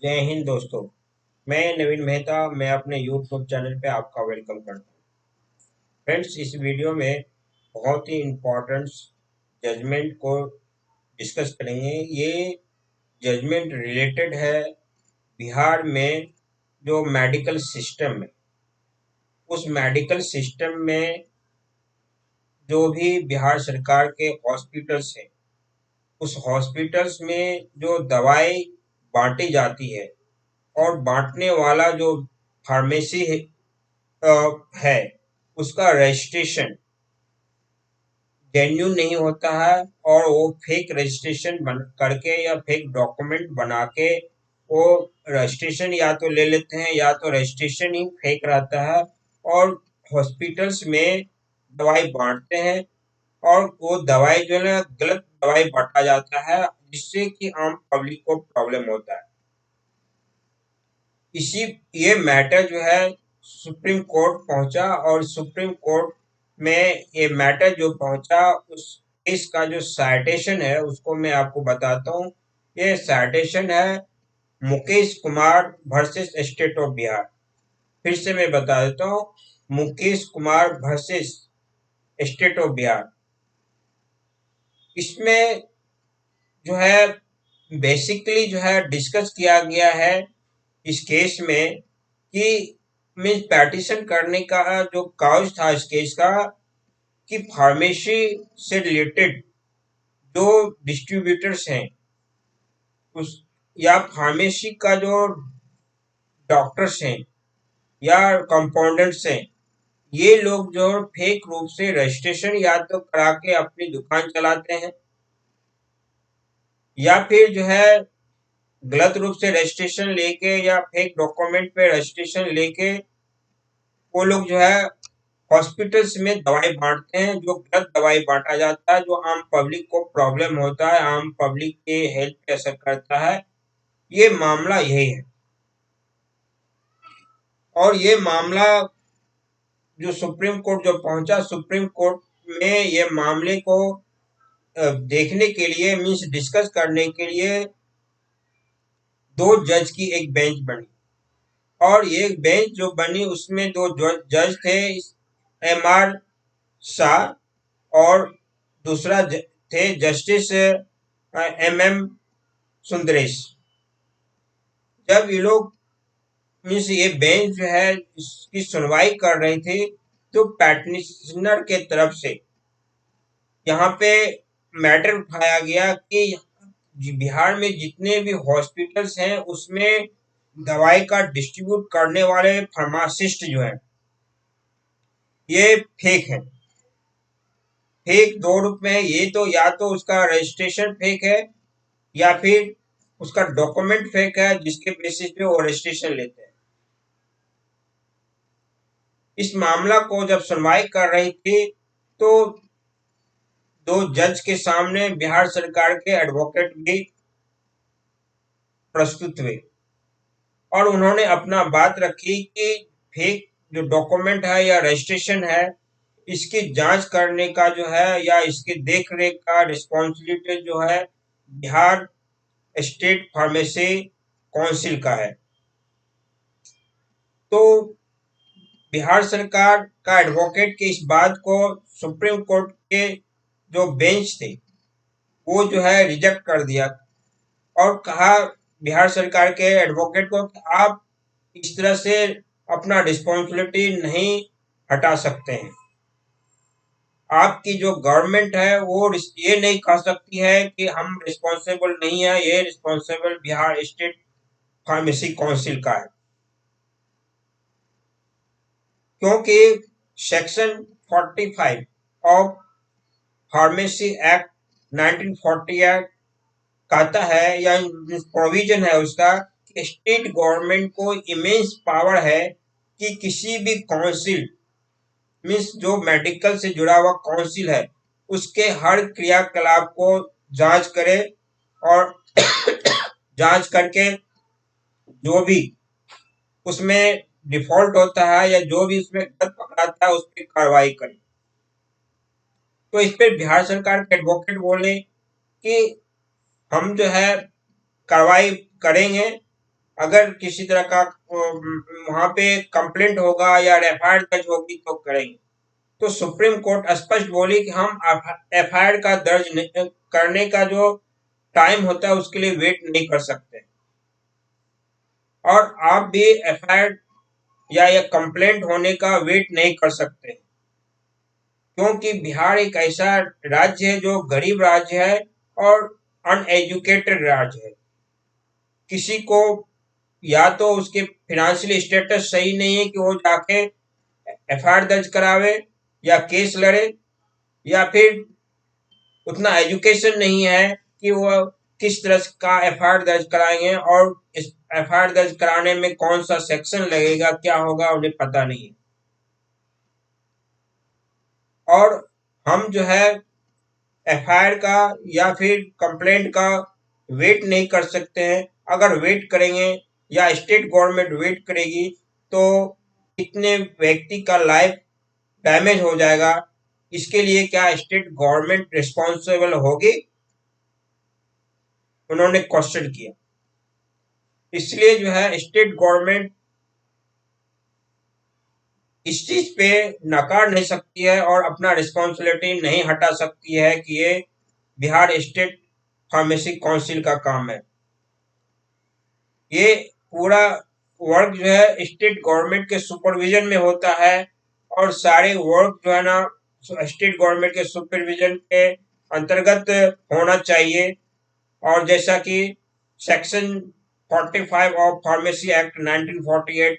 जय हिंद दोस्तों। मैं नवीन मेहता। मैं अपने यूट्यूब चैनल पे आपका वेलकम करता हूँ। फ्रेंड्स, इस वीडियो में बहुत ही इम्पोर्टेंट जजमेंट को डिस्कस करेंगे। ये जजमेंट रिलेटेड है बिहार में जो मेडिकल सिस्टम है, उस मेडिकल सिस्टम में जो भी बिहार सरकार के हॉस्पिटल्स हैं, उस हॉस्पिटल्स में जो दवाई बांटी जाती है और बांटने वाला जो फार्मेसी है, उसका रजिस्ट्रेशन जेन्युइन नहीं होता है और वो फेक रजिस्ट्रेशन बन करके या फेक डॉक्यूमेंट बना के वो रजिस्ट्रेशन या तो ले लेते हैं या तो रजिस्ट्रेशन ही फेक रहता है और हॉस्पिटल्स में दवाई बांटते हैं और वो दवाई जो है ना, गलत दवाई बांटा जाता है, जिससे कि आम पब्लिक को प्रॉब्लम होता है। इसी ये मैटर जो है सुप्रीम कोर्ट पहुंचा और सुप्रीम कोर्ट में ये मैटर जो पहुंचा, उस इसका जो साइटेशन है उसको मैं आपको बताता हूँ। ये साइटेशन है Mukesh Kumar versus state of Bihar. फिर से मैं बता देता हूँ, Mukesh Kumar versus state of Bihar. इसमें जो है बेसिकली जो है डिस्कस किया गया है इस केस में कि मीन्स पैटिशन करने का जो काउज था इस केस का, कि फार्मेसी से रिलेटेड जो डिस्ट्रीब्यूटर्स हैं उस या फार्मेसी का जो डॉक्टर्स हैं या कंपाउंडर्स हैं, ये लोग जो फेक रूप से रजिस्ट्रेशन या तो करा के अपनी दुकान चलाते हैं या फिर जो है गलत रूप से रजिस्ट्रेशन लेके या फेक डॉक्यूमेंट पे रजिस्ट्रेशन लेके वो लोग जो है हॉस्पिटल्स में दवाई बांटते हैं, जो गलत दवाई बांटा जाता है, जो आम पब्लिक को प्रॉब्लम होता है, आम पब्लिक के हेल्थ पे असर करता है। ये मामला यही है और ये मामला जो सुप्रीम कोर्ट जो पहुंचा, सुप्रीम कोर्ट में ये मामले को देखने के लिए मीन्स डिस्कस करने के लिए दो जज की एक बेंच बनी और ये बेंच जो बनी उसमें दो जज थे, एम आर शाह और दूसरा थे जस्टिस एम एम सुंदरेश। जब ये लोग मीन्स ये बेंच जो है इसकी सुनवाई कर रही थी, तो पैटिशनर के तरफ से यहाँ पे मैटर उठाया गया कि बिहार में जितने भी हॉस्पिटल्स हैं उसमें दवाई का डिस्ट्रीब्यूट करने वाले फार्मासिस्ट जो है ये फेक है। फेक दो रूप में है, ये तो या तो उसका रजिस्ट्रेशन फेक है या फिर उसका डॉक्यूमेंट फेक है जिसके बेसिस पे वो रजिस्ट्रेशन लेते हैं। इस मामला को जब सुनवाई कर रही थी तो दो जज के सामने बिहार सरकार के एडवोकेट भी प्रस्तुत हुए और उन्होंने अपना बात रखी कि फेक जो डॉक्यूमेंट है या रजिस्ट्रेशन है, इसकी जांच करने का जो है या इसकी देख रेख का रिस्पॉन्सिबिलिटी जो है बिहार स्टेट फार्मेसी काउंसिल का है। तो बिहार सरकार का एडवोकेट की इस बात को सुप्रीम कोर्ट के जो बेंच थे वो जो है रिजेक्ट कर दिया और कहा बिहार सरकार के एडवोकेट को कि आप इस तरह से अपना रिस्पॉन्सिबिलिटी नहीं हटा सकते हैं। आपकी जो गवर्नमेंट है वो ये नहीं कह सकती है कि हम रिस्पॉन्सिबल नहीं है, ये responsible Bihar state pharmacy council का है। क्योंकि सेक्शन 45 ऑफ फार्मेसी एक्ट 1948 कहता है या प्रोविजन है उसका कि स्टेट गवर्नमेंट को इमेंस पावर है कि किसी भी काउंसिल मीन्स जो मेडिकल से जुड़ा हुआ काउंसिल है उसके हर क्रियाकलाप को जांच करे और जांच करके जो भी उसमें डिफॉल्ट होता है या जो भी उसमें गलत पकड़ाता है उस पर कार्रवाई करे। तो इस पर बिहार सरकार के एडवोकेट बोले कि हम जो है कार्रवाई करेंगे अगर किसी तरह का वहां पे कंप्लेंट होगा या एफआईआर दर्ज होगी तो करेंगे। तो सुप्रीम कोर्ट स्पष्ट बोली कि हम एफआईआर का दर्ज करने का जो टाइम होता है उसके लिए वेट नहीं कर सकते, और आप भी एफआईआर या ये कंप्लेंट होने का वेट नहीं कर सकते, क्योंकि बिहार एक ऐसा राज्य है जो गरीब राज्य है और अनएजुकेटेड राज्य है। किसी को या तो उसके फाइनेंशियल स्टेटस सही नहीं है कि वो जाके एफआईआर दर्ज करावे या केस लड़े, या फिर उतना एजुकेशन नहीं है कि वो किस तरह का एफआईआर दर्ज कराएंगे, और इस एफआईआर दर्ज कराने में कौन सा सेक्शन लगेगा, क्या होगा, उन्हें पता नहीं है। और हम जो है एफआईआर का या फिर कंप्लेंट का वेट नहीं कर सकते हैं। अगर वेट करेंगे या स्टेट गवर्नमेंट वेट करेगी तो कितने व्यक्ति का लाइफ डैमेज हो जाएगा, इसके लिए क्या स्टेट गवर्नमेंट रिस्पॉन्सिबल होगी? उन्होंने क्वेश्चन किया। इसलिए जो है स्टेट गवर्नमेंट इस चीज पे नकार नहीं सकती है और अपना रिस्पॉन्सिबिलिटी नहीं हटा सकती है कि ये बिहार स्टेट फार्मेसी काउंसिल का काम है। ये पूरा वर्क जो है स्टेट गवर्नमेंट के सुपरविजन में होता है, और सारे वर्क जो है ना स्टेट गवर्नमेंट के सुपरविजन के अंतर्गत होना चाहिए। और जैसा कि section 45 of pharmacy act 1948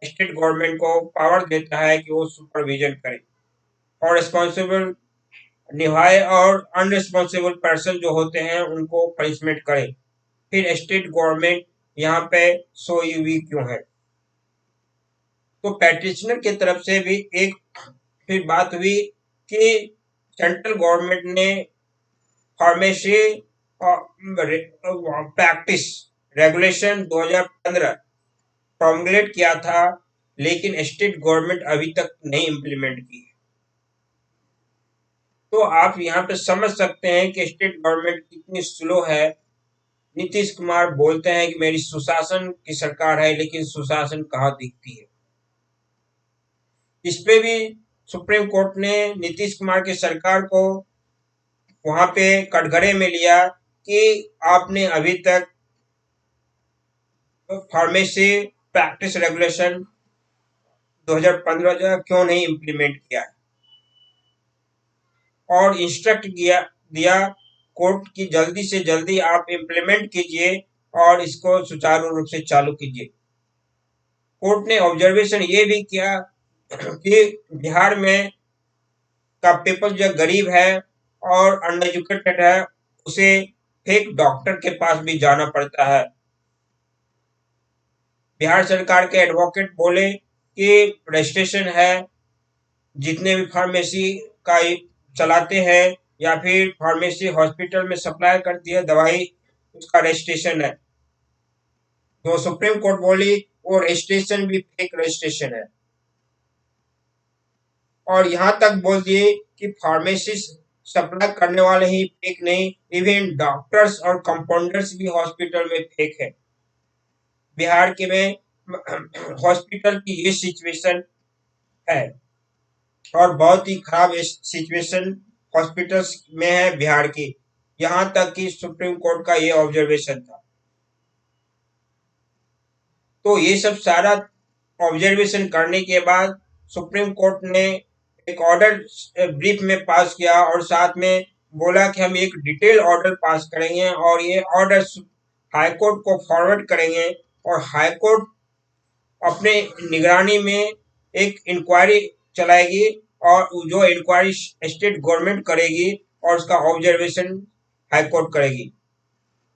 state government को पावर देता है कि वो सुपरविजन करे और रिस्पॉन्सिबल निभाए, और अनरिस्पॉन्सिबल पर्सन जो होते हैं उनको पनिशमेंट करे। फिर स्टेट गवर्नमेंट यहाँ पे सोई हुई क्यों है? तो पैटिशनर की तरफ से भी एक फिर बात हुई कि सेंट्रल गवर्नमेंट ने फार्मेसी प्रैक्टिस रेगुलेशन 2015 प्रोमुलेट किया था, लेकिन स्टेट गवर्नमेंट अभी तक नहीं इम्प्लीमेंट की है। तो आप यहाँ पे समझ सकते हैं कि स्टेट गवर्नमेंट कितनी स्लो है। नीतीश कुमार बोलते हैं कि मेरी सुशासन की सरकार है, लेकिन सुशासन कहाँ दिखती है? इस पे भी सुप्रीम कोर्ट ने नीतीश कुमार की सरकार को वहां पे कटघरे में लिया कि आपने अभी तक फार्मेसी प्रैक्टिस रेगुलेशन 2015 जो है क्यों नहीं इम्प्लीमेंट किया, और इंस्ट्रक्ट दिया कोर्ट की जल्दी से जल्दी आप इम्प्लीमेंट कीजिए और इसको सुचारू रूप से चालू कीजिए। कोर्ट ने ऑब्जर्वेशन ये भी किया कि बिहार में का पीपल जो गरीब है और अनएजुकेटेड है, उसे फेक डॉक्टर के पास भी जाना पड़ता है। बिहार सरकार के एडवोकेट बोले कि रजिस्ट्रेशन है, जितने भी फार्मेसी का चलाते हैं या फिर फार्मेसी हॉस्पिटल में सप्लाई करती है दवाई, उसका रजिस्ट्रेशन है। तो सुप्रीम कोर्ट बोली वो रजिस्ट्रेशन भी फेक रजिस्ट्रेशन है, और यहाँ तक बोल दिए कि फार्मेसिस्ट सप्लाई करने वाले ही फेक नहीं, इवन डॉक्टर्स और कंपाउंडर्स भी हॉस्पिटल में फेक है। बिहार के में हॉस्पिटल की ये सिचुएशन है, और बहुत ही खराब सिचुएशन हॉस्पिटल्स में है बिहार की। यहाँ तक कि सुप्रीम कोर्ट का ये ऑब्जर्वेशन था। तो ये सब सारा ऑब्जर्वेशन करने के बाद सुप्रीम कोर्ट ने एक ऑर्डर ब्रीफ में पास किया, और साथ में बोला कि हम एक डिटेल ऑर्डर पास करेंगे और ये ऑर्डर हाई कोर्ट को फॉरवर्ड करेंगे, और हाई कोर्ट अपने निगरानी में एक इंक्वायरी चलाएगी, और जो इंक्वायरी स्टेट गवर्नमेंट करेगी और उसका ऑब्जर्वेशन हाई कोर्ट करेगी,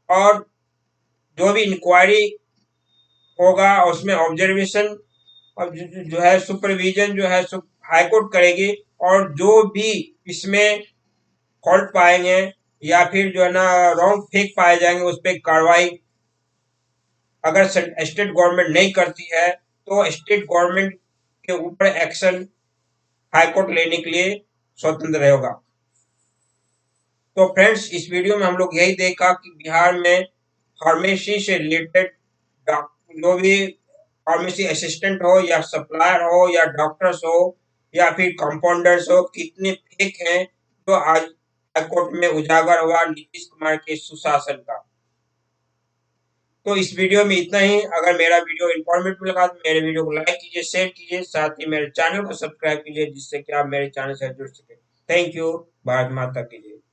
और जो भी इंक्वायरी होगा उसमें ऑब्जर्वेशन और जो है सुपरविजन जो है हाई कोर्ट करेगी, और जो भी इसमें फॉल्ट पाएंगे या फिर जो है ना रॉन्ग फेक पाए जाएंगे उस पर कार्रवाई अगर स्टेट गवर्नमेंट नहीं करती है तो स्टेट गवर्नमेंट के ऊपर एक्शन हाई कोर्ट लेने के लिए स्वतंत्र रहेगा। तो फ्रेंड्स, इस वीडियो में हम लोग यही देखा कि बिहार में फार्मेसी से रिलेटेड जो भी फार्मेसी असिस्टेंट हो या सप्लायर हो या डॉक्टर्स हो या फिर कंपाउंडर्स हो, कितने फेक हैं, जो आज हाईकोर्ट में उजागर हुआ नीतीश कुमार के सुशासन का। तो इस वीडियो में इतना ही। अगर मेरा वीडियो इन्फॉर्मेटिव लगा तो मेरे वीडियो को लाइक कीजिए, शेयर कीजिए, साथ ही मेरे चैनल को सब्सक्राइब कीजिए, जिससे कि आप मेरे चैनल से जुड़ सके। Thank you. भारत माता की जय।